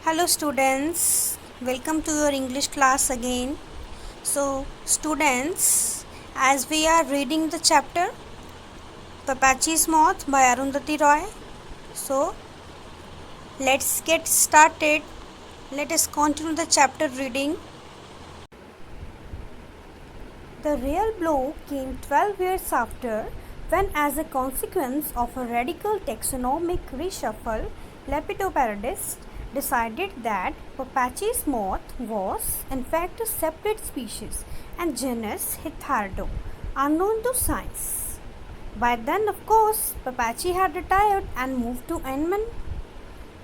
Hello students, welcome to your English class again. So students, as we are reading the chapter Papachi's Moth by Arundhati Roy. So let's get started. Let us continue the chapter reading. The real blow came 12 years after, when as a consequence of a radical taxonomic reshuffle, Lepidopteris decided that Papachi's moth was in fact a separate species and genus Hithardo, unknown to science. By then, of course, Papachi had retired and moved to Enman.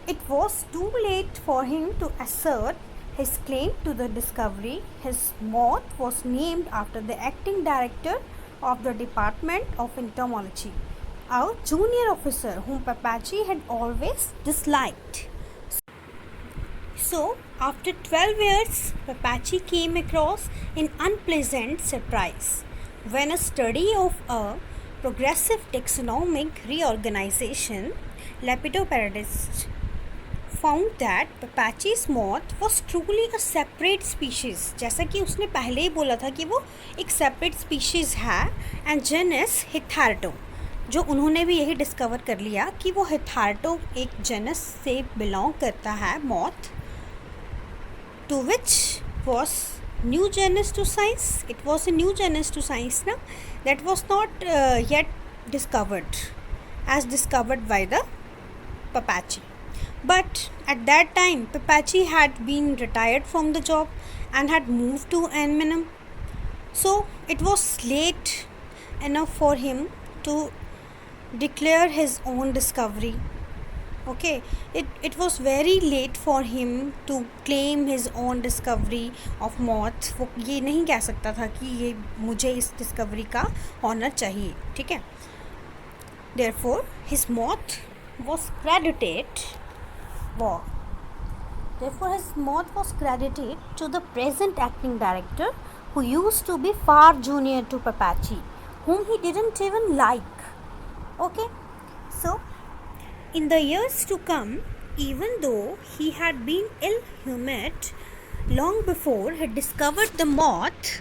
It was too late for him to assert his claim to the discovery. His moth was named after the acting director of the Department of Entomology, a junior officer whom Papachi had always disliked. So, after 12 years, Papachi came across an unpleasant surprise when a study of a progressive taxonomic reorganization, Lepidopteris, found that Papachi's moth was truly a separate species. जैसा कि उसने पहले ही बोला था कि वो एक separate species है and genus Hithardo, जो उन्होंने भी यही डिस्कवर कर लिया कि वो Hithardo एक genus से belong करता है moth, to which was new genus to science. It was a new genus to science now that was not yet discovered as discovered by the Papachi. But at that time, Papachi had been retired from the job and had moved to Enmenum. So it was late enough for him to declare his own discovery. Okay, it was very late for him to claim his own discovery of moth. वो ये नहीं कह सकता था कि ये मुझे इस discovery का honor चाहिए, ठीक है? Therefore, his moth was credited. Therefore, his moth was credited to the present acting director, who used to be far junior to Papachi, whom he didn't even like. Okay, so in the years to come, even though he had been ill-humoured long before he discovered the moth,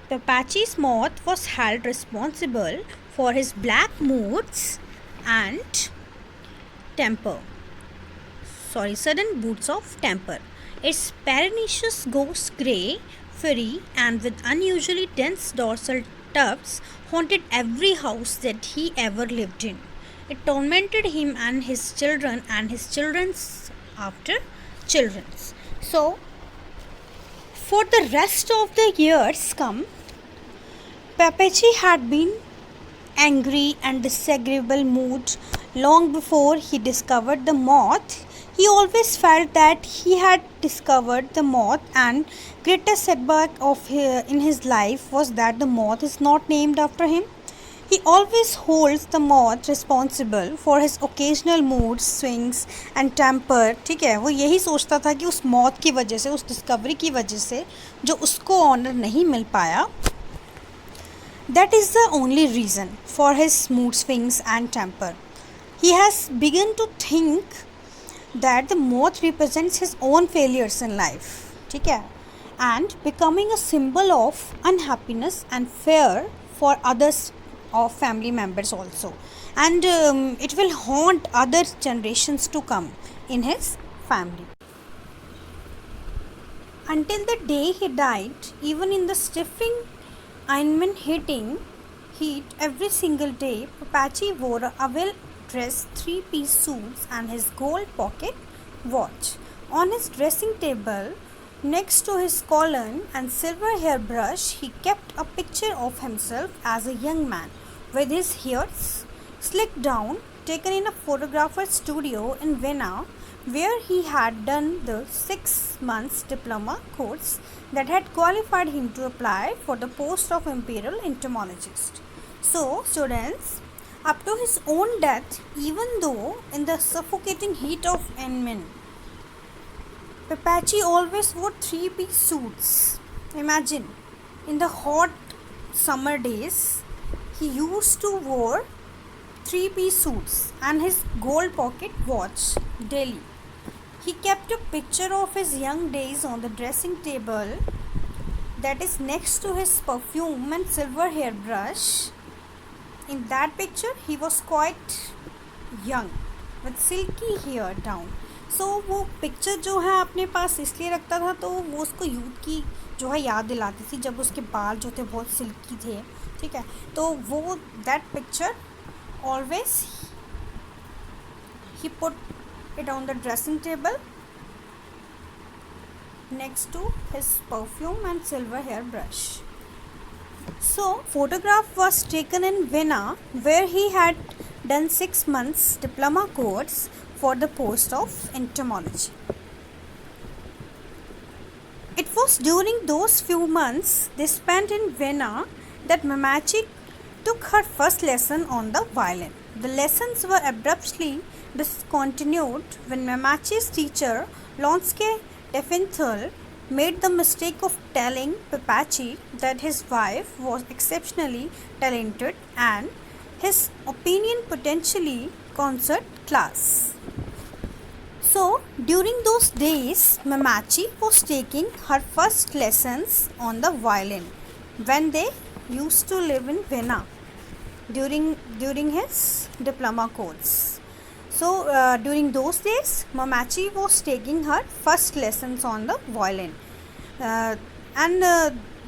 Papachi's moth was held responsible for his black moods and sudden bouts of temper. Its pernicious ghost grey, furry, and with unusually dense dorsal tufts haunted every house that he ever lived in. It tormented him and his children and his children's after children's. So, for the rest of the years come, Papachi had been angry and disagreeable mood long before he discovered the moth. He always felt that he had discovered the moth, and greatest setback in his life was that the moth is not named after him. He always holds the moth responsible for his occasional mood swings and temper. ठीक है, वो यही सोचता था कि उस मौत की वजह से, उस डिस्कवरी की वजह से जो उसको ऑनर नहीं मिल पाया, that is the only reason for his mood swings and temper. He has begun to think that the moth represents his own failures in life, ठीक है, and becoming a symbol of unhappiness and fear for others of family members also, and it will haunt other generations to come in his family. Until the day he died, even in the stifling Einman heat every single day, Papachi wore a well-dressed three-piece suit and his gold pocket watch. On his dressing table, next to his collar and silver hairbrush, he kept a picture of himself as a young man, with his hair slicked down, taken in a photographer's studio in Vienna, where he had done the 6 months diploma course that had qualified him to apply for the post of imperial entomologist. So, students, up to his own death, even though in the suffocating heat of Enmen, Papachi always wore three-piece suits. Imagine, in the hot summer days, he used to wear three-piece suits and his gold pocket watch daily. He kept a picture of his young days on the dressing table that is next to his perfume and silver hairbrush. In that picture, he was quite young with silky hair down. So वो picture जो है अपने पास इसलिए रखता था तो वो उसको यूथ की जो है याद दिलाती थी, जब उसके बाल जो थे बहुत सिल्की थे, ठीक है. तो वो that picture always he put it on the dressing table next to his perfume and silver hairbrush. So photograph was taken in Vienna, where he had done 6 months diploma course for the post of entomology. It was during those few months they spent in Vienna that Mamachi took her first lesson on the violin. The lessons were abruptly discontinued when Mamachi's teacher, Lonske Defenthal, made the mistake of telling Pepachi that his wife was exceptionally talented and his opinion potentially concert class. So, during those days, Mamachi was taking her first lessons on the violin when they used to live in Vienna during his diploma course. So, during those days, Mamachi was taking her first lessons on the violin. And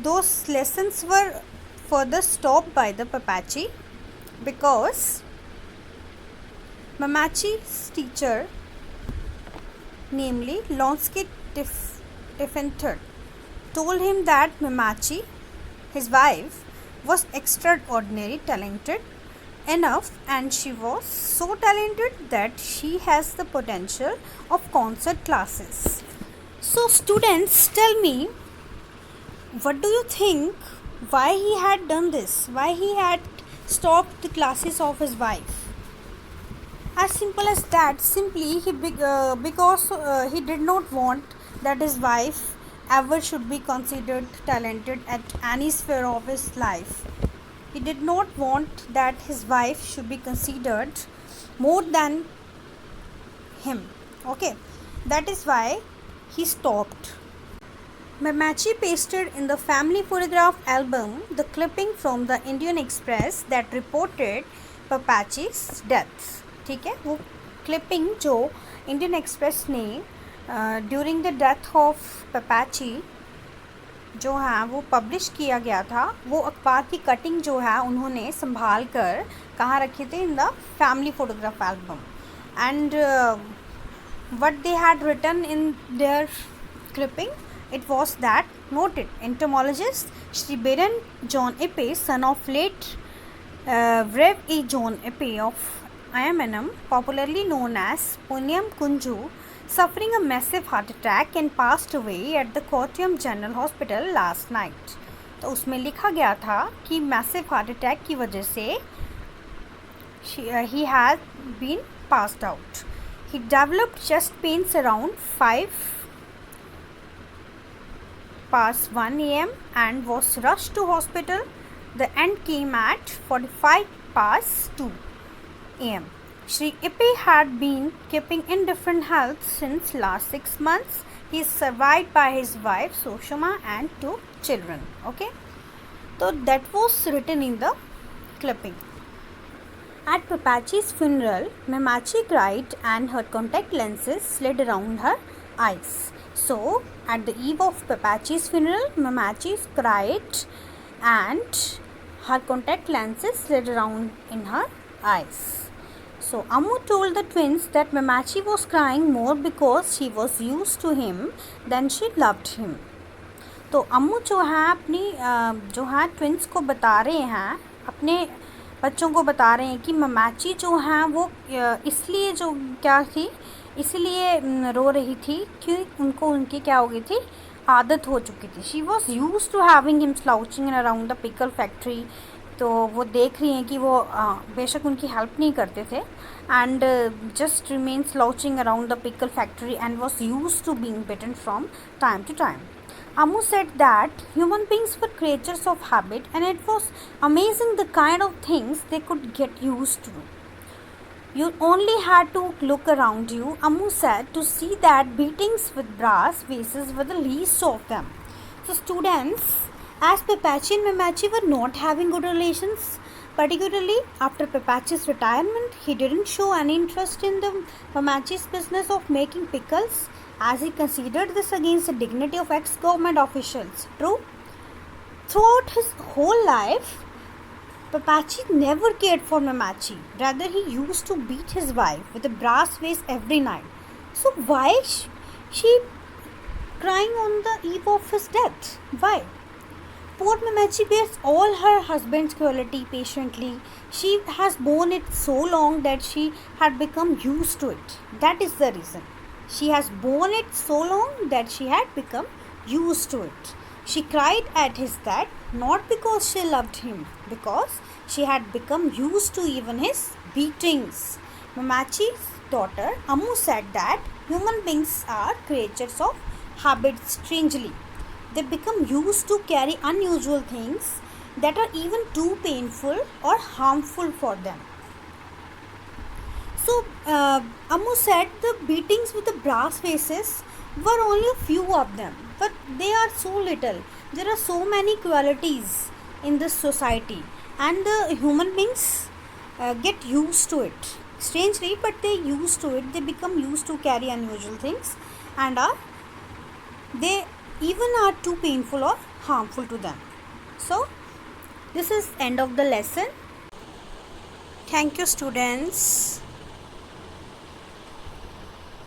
those lessons were further stopped by the Pepachi because Mamachi's teacher, namely Lonske Defenthal, told him that Mamachi, his wife, was extraordinarily talented enough, and she was so talented that she has the potential of concert classes. So students, tell me, what do you think, why he had done this, why he had stopped the classes of his wife? As simple as that. Simply because he did not want that his wife ever should be considered talented at any sphere of his life. He did not want that his wife should be considered more than him. Okay, that is why he stopped. Mamachi pasted in the family photograph album the clipping from the Indian Express that reported Pepachi's death. ठीक है, वो clipping जो Indian express ने during the death of पेपाची जो है वो publish किया गया था, वो अखबार की कटिंग जो है उन्होंने संभाल कर कहाँ रखे थे, in the family photograph album. And what they had written in their clipping, it was that, noted entomologist Shri Biren John Eppe, son of late Rev. E. John Eppe of IMNM, popularly known as Punyam Kunju, suffering a massive heart attack and passed away at the Kottayam General Hospital last night. तो उसमें लिखा गया था कि massive heart attack की वजह से he had been passed out. He developed chest pains around 1:05 a.m. and was rushed to hospital. The end came at 2:45 a.m. Shri Eppe had been keeping indifferent health since last 6 months. He is survived by his wife Soshama and 2 children. Okay, so that was written in the clipping. At Pepachi's funeral, Mamachi cried and her contact lenses slid around her eyes. So, at the eve of Pepachi's funeral, Mamachi cried and her contact lenses slid around in her eyes. So, Ammu told the twins that Mamachi was crying more because she was used to him than she loved him. तो अम्मू जो है अपनी जो है twins को बता रहे हैं, अपने बच्चों को बता रहे हैं कि ममाची जो हैं वो इसलिए जो क्या थी, इसलिए रो रही थी कि उनको उनकी क्या हो गई थी, आदत हो चुकी थी. She was use to having him slouching in around the pickle factory. तो वो देख रही हैं कि वो बेशक उनकी हेल्प नहीं करते थे, and just remain slouching around the pickle factory and was use to being beaten from time to time. Ammu said that human beings were creatures of habit and it was amazing the kind of things they could get used to. You only had to look around you, Ammu said, to see that beatings with brass vases were the least of them. So, students, as Pepachi and Mamachi were not having good relations, particularly after Pepachi's retirement, he didn't show any interest in the Mamachi's business of making pickles, as he considered this against the dignity of ex-government officials. True? Throughout his whole life, Pepachi never cared for Mamachi. Rather, he used to beat his wife with a brass vase every night. So why she crying on the eve of his death? Why? Poor Mamachi bears all her husband's cruelty patiently. She has borne it so long that she had become used to it. That is the reason. She has borne it so long that she had become used to it. She cried at his death not because she loved him, because she had become used to even his beatings. Mamachi's daughter Ammu said that human beings are creatures of habit strangely. They become used to carry unusual things that are even too painful or harmful for them. So, Ammu said the beatings with the brass vases were only a few of them, but they are so little. There are so many qualities in this society, and the human beings get used to it. Strangely, but they used to it. They become used to carry unusual things, and they even are too painful or harmful to them. So, this is end of the lesson. Thank you, students.